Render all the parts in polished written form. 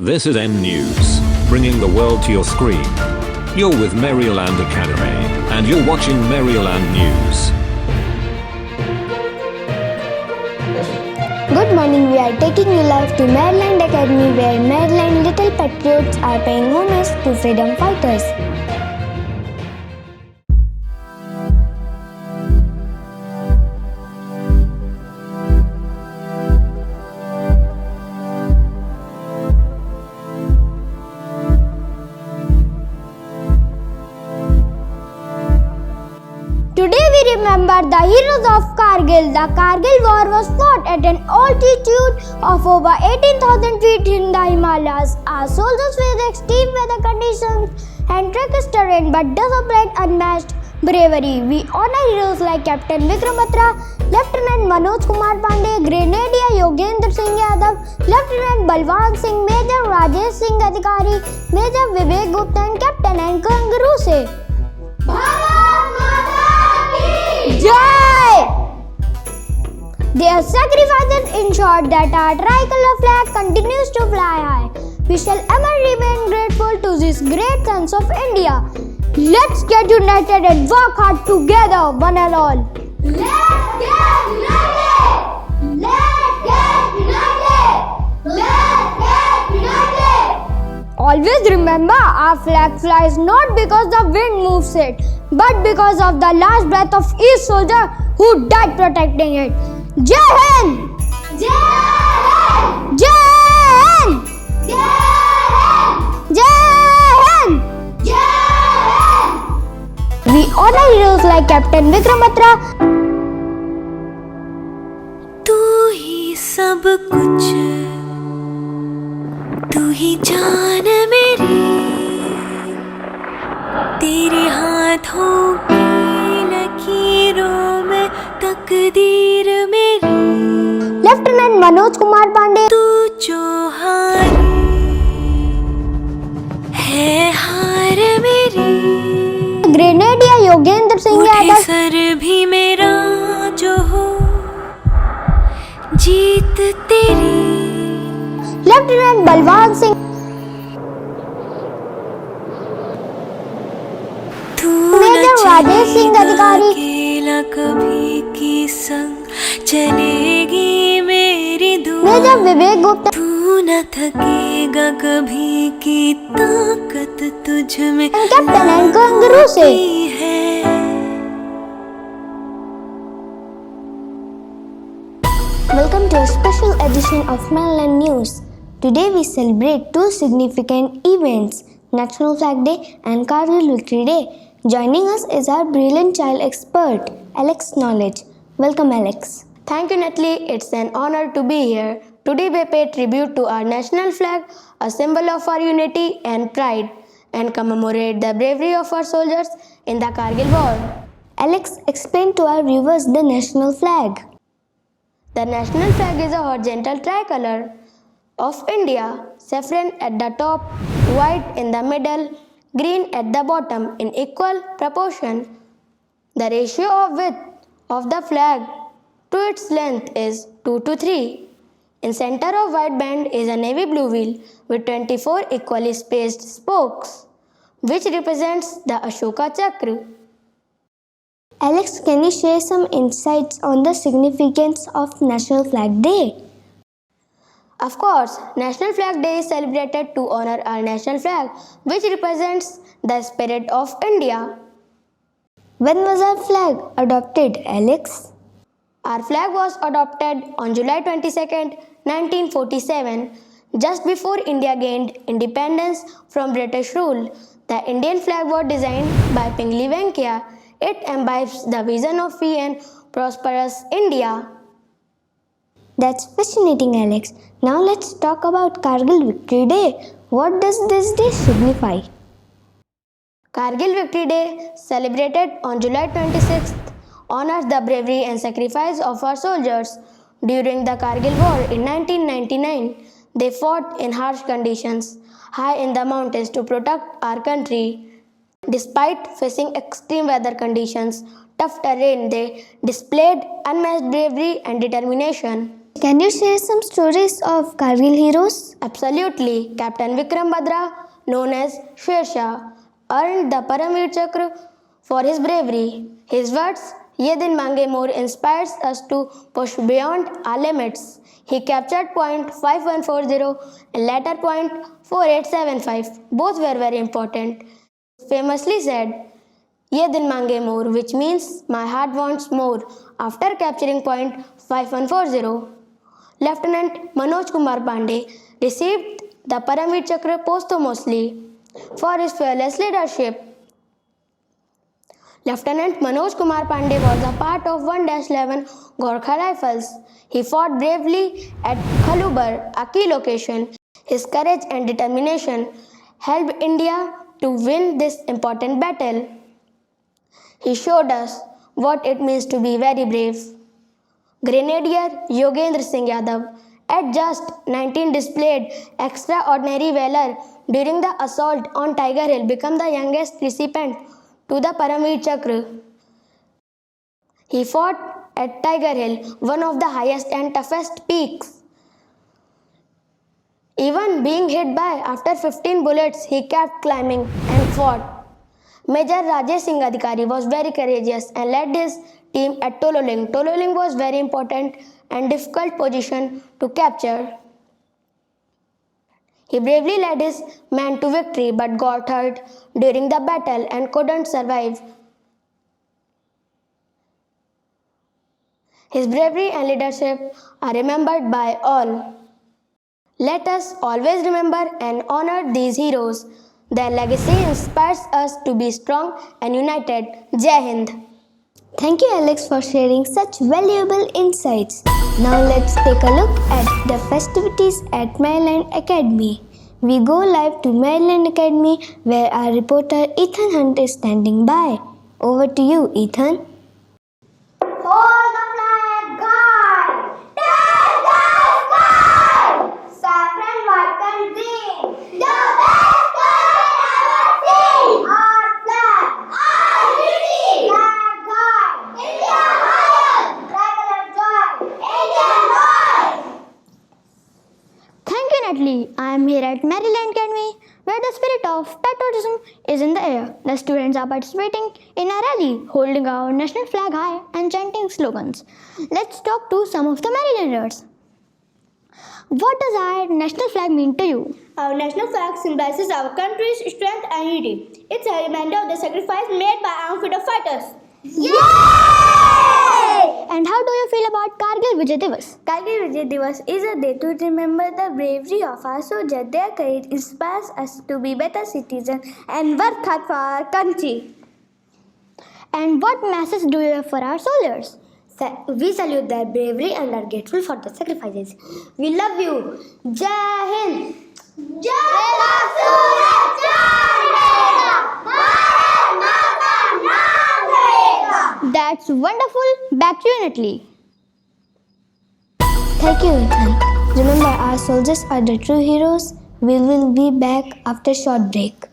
This is N News, bringing the world to your screen. You're with Maryland Academy, and you're watching Maryland News. Good morning, we are taking you live to Maryland Academy where Maryland Little Patriots are paying homage to freedom fighters. Today we remember the heroes of Kargil. The Kargil war was fought at an altitude of over 18,000 feet in the Himalayas. Our soldiers faced extreme weather conditions and treacherous terrain but displayed unmatched bravery. We honor heroes like Captain Vikram Batra, Lieutenant Manoj Kumar Pandey, Grenadier Yogendra Singh Yadav, Lieutenant Balwant Singh, Major Rajesh Singh Adhikari, Major Vivek Gupta and Captain Kangaroo Se. Jai! Their sacrifices ensured that our tricolor flag continues to fly high. We shall ever remain grateful to these great sons of India. Let's get united and work hard together, one and all. Let's get united! Let's get united! Let's get united! Always remember, our flag flies not because the wind moves it, but because of the last breath of each soldier who died protecting it. Jai Hind! Jai Hind! Jai Hind! Jai Hind! Jai Hind! Jai Hind! We honor heroes like Captain Vikram Batra. तू ही सब कुछ, तू ही जान मेरी, तेरे हाथों की लकीरों में तकदीर मेरी. Lieutenant Manoj Kumar Pandey. तू जो हारी है हार मेरी. Grenadier Yogendra Singh उठे Yadav. सर भी मेरा जो हो, जीत तेरी. Lieutenant Balwant Singh. Major Rajesh Singh Adhikari. अकेला कभी की संग चलेगी मेरी दुआ. Major Vivek Gupta. तू न थकेगा कभी की ताकत तुझ में And Captain Kangaroo Se. है. Welcome to a special edition of Maryland News. Today we celebrate two significant events, National Flag Day and Kargil Victory Day. Joining us is our brilliant child expert, Alex Knowledge. Welcome, Alex. Thank you, Natalie. It's an honor to be here. Today we pay tribute to our national flag, a symbol of our unity and pride, and commemorate the bravery of our soldiers in the Kargil War. Alex, explain to our viewers the national flag. The national flag is a horizontal tricolor of India, saffron at the top, white in the middle, green at the bottom in equal proportion. The ratio of width of the flag to its length is 2:3. In center of white band is a navy blue wheel with 24 equally spaced spokes, which represents the Ashoka Chakra. Alex, can you share some insights on the significance of National Flag Day? Of course, National Flag Day is celebrated to honor our national flag, which represents the spirit of India. When was our flag adopted, Alex? Our flag was adopted on July 22, 1947, just before India gained independence from British rule. The Indian flag was designed by Pingali Venkaiah. It imbibes the vision of free and prosperous India. That's fascinating, Alex. Now let's talk about Kargil Victory Day. What does this day signify? Kargil Victory Day, celebrated on July 26th, honors the bravery and sacrifice of our soldiers. During the Kargil War in 1999, they fought in harsh conditions, high in the mountains to protect our country. Despite facing extreme weather conditions, tough terrain, they displayed unmatched bravery and determination. Can you share some stories of Kargil heroes? Absolutely. Captain Vikram Badra, known as Sher Shah, earned the Paramveer Chakra for his bravery. His words, "Ye din mange more," inspires us to push beyond our limits. He captured point 5140 and later point 4875. Both were very important. Famously said, "Ye din mange more," which means my heart wants more after capturing point 5140. Lieutenant Manoj Kumar Pandey received the Paramveer Chakra posthumously for his fearless leadership. Lieutenant Manoj Kumar Pandey was a part of 1-11 Gorkha Rifles. He fought bravely at Khalubar, a key location. His courage and determination helped India to win this important battle. He showed us what it means to be very brave. Grenadier Yogendra Singh Yadav, at just 19, displayed extraordinary valor during the assault on Tiger Hill, became the youngest recipient to the Paramveer Chakra. He fought at Tiger Hill, one of the highest and toughest peaks. Even being hit by after 15 bullets, he kept climbing and fought. Major Rajesh Singh Adhikari was very courageous and led his team at Tololing. Tololing was very important and difficult position to capture. He bravely led his men to victory but got hurt during the battle and couldn't survive. His bravery and leadership are remembered by all. Let us always remember and honor these heroes. Their legacy inspires us to be strong and united. Jai Hind. Thank you, Alex, for sharing such valuable insights. Now let's take a look at the festivities at Maryland Academy. We go live to Maryland Academy where our reporter Ethan Hunt is standing by. Over to you, Ethan. Hold the flag, guide! Touch the sky! Saffron, white and green, the best color ever seen! Our flag, our unity! Flag guide, India higher! Tricolor joy, Indian voice! Thank you, Natalie. I am here at Maryland Academy where the spirit of patriotism is in the air. The students are participating in a rally, holding our national flag high and chanting slogans. Let's talk to some of the Marylanders. What does our national flag mean to you? Our national flag symbolizes our country's strength and unity. It's a reminder of the sacrifice made by our freedom fighters. Yay! And how do you feel about Kargil Vijay Divas? Kargil Vijay Divas is a day to remember the bravery of our soldiers. Their courage inspires us to be better citizens and work hard for our country. And what message do you have for our soldiers? We salute their bravery and are grateful for the sacrifices. We love you. Jai Hind. That's wonderful. Back to you, Natalie. Thank you, Ethan. Remember, our soldiers are the true heroes. We will be back after a short break.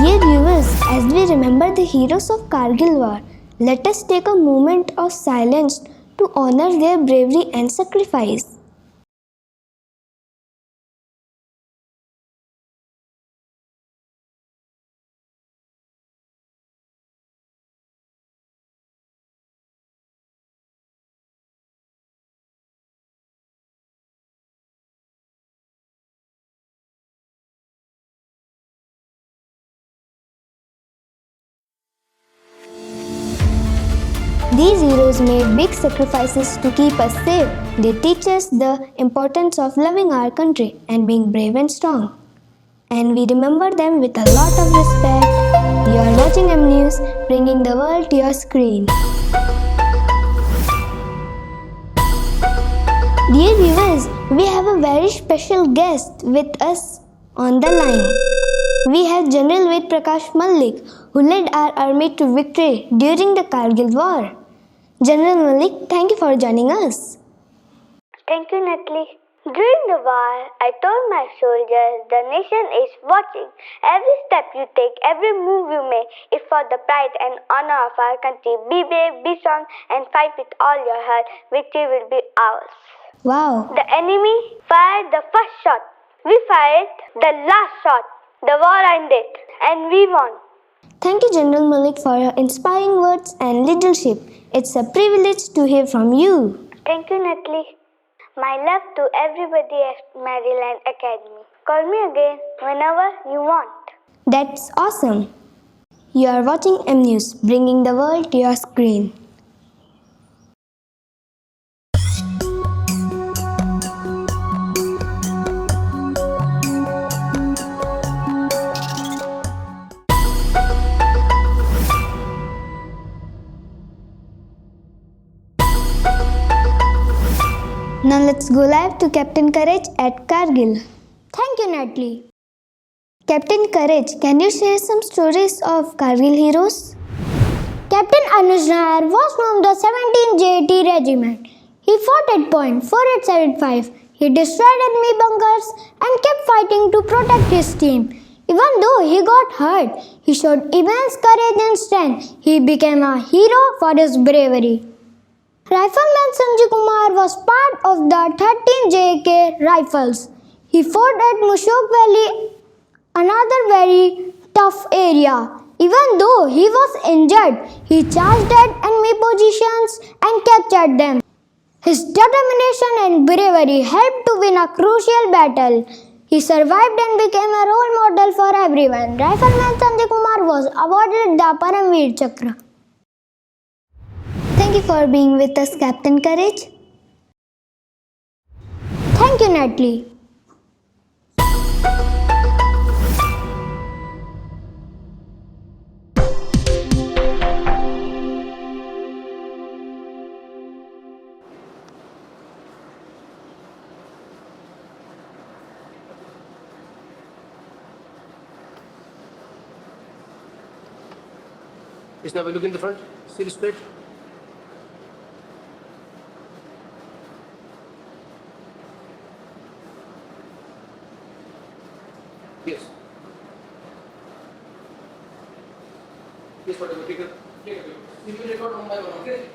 Dear viewers, as we remember the heroes of Kargil War, let us take a moment of silence to honor their bravery and sacrifice. These heroes made big sacrifices to keep us safe. They teach us the importance of loving our country and being brave and strong. And we remember them with a lot of respect. You are watching M News, bringing the world to your screen. Dear viewers, we have a very special guest with us on the line. We have General Ved Prakash Malik, who led our army to victory during the Kargil War. General Malik, thank you for joining us. Thank you, Natalie. During the war, I told my soldiers the nation is watching. Every step you take, every move you make is for the pride and honor of our country. Be brave, be strong, and fight with all your heart. Victory will be ours. Wow. The enemy fired the first shot. We fired the last shot. The war ended, and we won. Thank you, General Malik, for your inspiring words and leadership. It's a privilege to hear from you. Thank you, Natalie. My love to everybody at Maryland Academy. Call me again whenever you want. That's awesome. You are watching M News, bringing the world to your screen. Now let's go live to Captain Courage at Kargil. Thank you, Natalie. Captain Courage, can you share some stories of Kargil heroes? Captain Anuj Nair was from the 17th JT Regiment. He fought at point 4875. He destroyed enemy bunkers and kept fighting to protect his team. Even though he got hurt, he showed immense courage and strength. He became a hero for his bravery. Rifleman Sanjay Kumar was part of the 13th JK Rifles. He fought at Mushok Valley, another very tough area. Even though he was injured, he charged at enemy positions and captured them. His determination and bravery helped to win a crucial battle. He survived and became a role model for everyone. Rifleman Sanjay Kumar was awarded the Paramveer Chakra. Thank you for being with us, Captain Courage. Thank you, Natalie. Please now we look in the front. See the straight. Yes. Yes, whatever. Take a. See, we record one by one, okay?